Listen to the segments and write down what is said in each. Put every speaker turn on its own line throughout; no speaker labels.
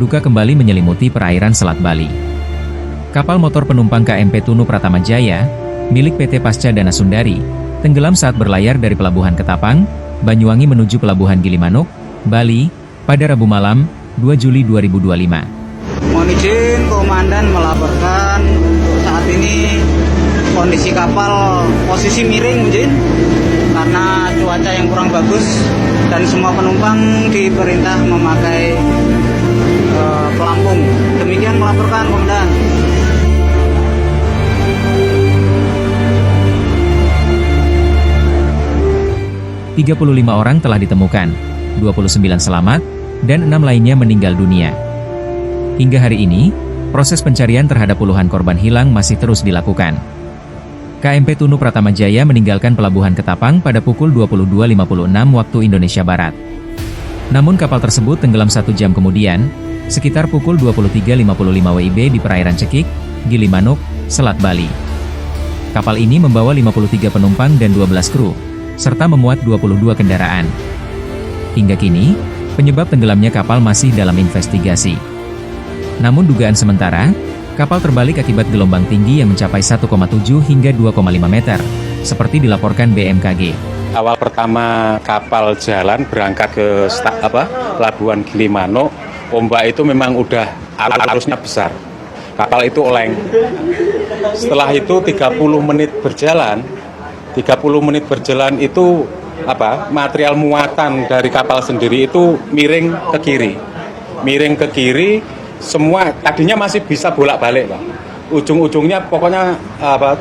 duka kembali menyelimuti perairan Selat Bali. Kapal motor penumpang KMP Tunu Pratama Jaya, milik PT Pasca Dana Sundari, tenggelam saat berlayar dari Pelabuhan Ketapang, Banyuwangi menuju Pelabuhan Gilimanuk, Bali, pada Rabu malam, 2 Juli 2025.
Mohon izin Komandan melaporkan untuk saat ini kondisi kapal posisi miring izin karena cuaca yang kurang bagus dan semua penumpang diperintah memakai pelampung. Demikian melaporkan Komandan.
...35 orang telah ditemukan, 29 selamat, dan 6 lainnya meninggal dunia. Hingga hari ini, proses pencarian terhadap puluhan korban hilang masih terus dilakukan. KMP Tunu Pratama Jaya meninggalkan Pelabuhan Ketapang pada pukul 22.56 waktu Indonesia Barat. Namun kapal tersebut tenggelam 1 jam kemudian, sekitar pukul 23.55 WIB di perairan Cekik, Gilimanuk, Selat Bali. Kapal ini membawa 53 penumpang dan 12 kru, serta memuat 22 kendaraan. Hingga kini, penyebab tenggelamnya kapal masih dalam investigasi. Namun dugaan sementara, kapal terbalik akibat gelombang tinggi yang mencapai 1,7 hingga 2,5 meter, seperti dilaporkan BMKG.
Awal pertama kapal jalan berangkat ke Pelabuhan Gilimanuk, ombak itu memang udah arusnya besar. Kapal itu oleng. Setelah itu 30 menit berjalan itu material muatan dari kapal sendiri itu miring ke kiri. Semua tadinya masih bisa bolak-balik, Pak. Ujung-ujungnya pokoknya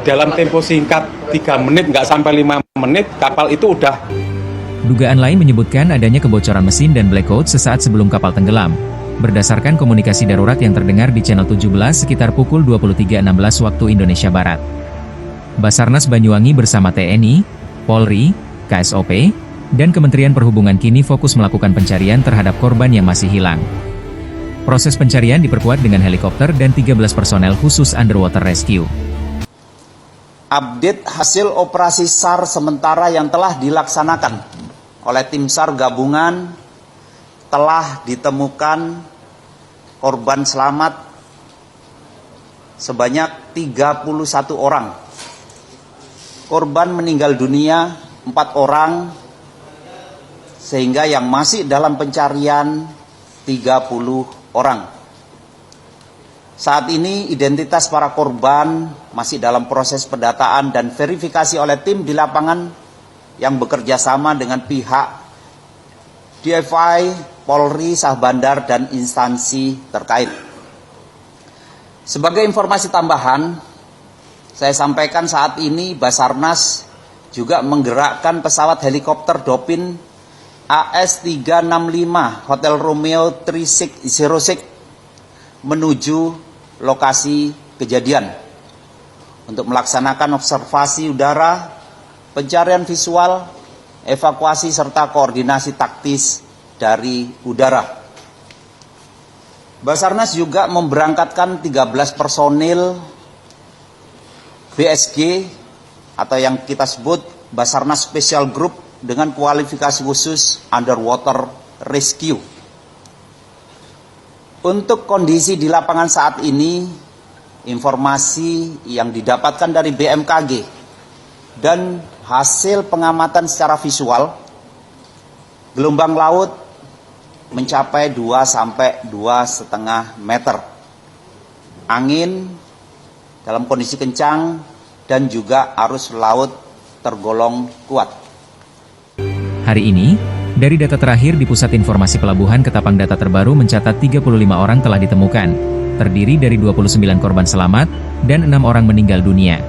dalam tempo singkat 3 menit, nggak sampai 5 menit, kapal itu udah.
Dugaan lain menyebutkan adanya kebocoran mesin dan blackout sesaat sebelum kapal tenggelam. Berdasarkan komunikasi darurat yang terdengar di channel 17 sekitar pukul 23.16 waktu Indonesia Barat. Basarnas Banyuwangi bersama TNI, Polri, KSOP, dan Kementerian Perhubungan kini fokus melakukan pencarian terhadap korban yang masih hilang. Proses pencarian diperkuat dengan helikopter dan 13 personel khusus underwater rescue.
Update hasil operasi SAR sementara yang telah dilaksanakan oleh tim SAR gabungan, telah ditemukan korban selamat sebanyak 31 orang. Korban meninggal dunia 4 orang, sehingga yang masih dalam pencarian 30 orang. Saat ini identitas para korban masih dalam proses pendataan dan verifikasi oleh tim di lapangan yang bekerja sama dengan pihak DFI, Polri, Sah Bandar, dan instansi terkait. Sebagai informasi tambahan, saya sampaikan saat ini Basarnas juga menggerakkan pesawat helikopter Dopin AS365 Hotel Romeo 3606 menuju lokasi kejadian untuk melaksanakan observasi udara, pencarian visual, evakuasi serta koordinasi taktis dari udara. Basarnas juga memberangkatkan 13 personil BSG atau yang kita sebut Basarnas Special Group dengan kualifikasi khusus underwater rescue. Untuk kondisi di lapangan saat ini, informasi yang didapatkan dari BMKG dan hasil pengamatan secara visual, gelombang laut mencapai 2 sampai 2,5 meter. Angin dalam kondisi kencang dan juga arus laut tergolong kuat.
Hari ini, dari data terakhir di Pusat Informasi Pelabuhan Ketapang data terbaru mencatat 35 orang telah ditemukan, terdiri dari 29 korban selamat, dan 6 orang meninggal dunia.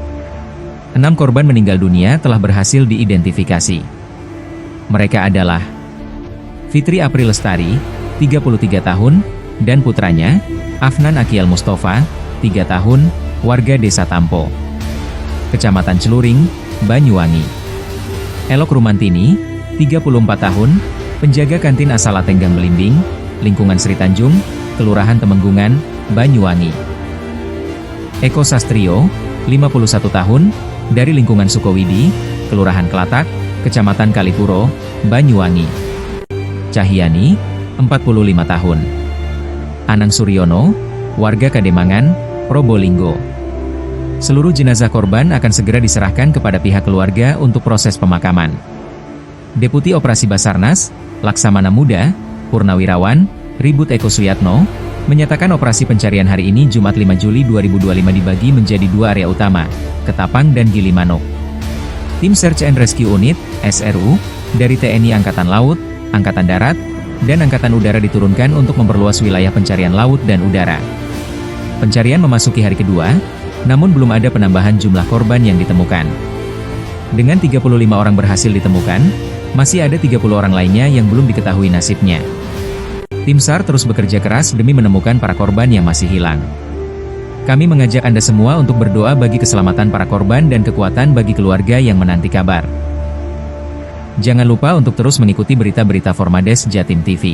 6 korban meninggal dunia telah berhasil diidentifikasi. Mereka adalah Fitri April Lestari, 33 tahun, dan putranya, Afnan Akial Mustafa, 3 tahun, warga Desa Tampo, Kecamatan Celuring, Banyuwangi. Elok Rumantini, 34 tahun, penjaga kantin asal Atenggang Belimbing, lingkungan Sri Tanjung, Kelurahan Temenggungan, Banyuwangi. Eko Sastrio, 51 tahun, dari lingkungan Sukowidi, Kelurahan Kelatak, Kecamatan Kalipuro, Banyuwangi. Cahyani, 45 tahun. Anang Suryono, warga Kademangan, Probolinggo. Seluruh jenazah korban akan segera diserahkan kepada pihak keluarga untuk proses pemakaman. Deputi Operasi Basarnas, Laksamana Muda, Purnawirawan, Ribut Eko Suyatno, menyatakan operasi pencarian hari ini Jumat 5 Juli 2025 dibagi menjadi 2 area utama, Ketapang dan Gilimanuk. Tim Search and Rescue Unit, SRU, dari TNI Angkatan Laut, Angkatan Darat, dan Angkatan Udara diturunkan untuk memperluas wilayah pencarian laut dan udara. Pencarian memasuki hari kedua, namun belum ada penambahan jumlah korban yang ditemukan. Dengan 35 orang berhasil ditemukan, masih ada 30 orang lainnya yang belum diketahui nasibnya. Tim SAR terus bekerja keras demi menemukan para korban yang masih hilang. Kami mengajak Anda semua untuk berdoa bagi keselamatan para korban dan kekuatan bagi keluarga yang menanti kabar. Jangan lupa untuk terus mengikuti berita-berita Formades Jatim TV.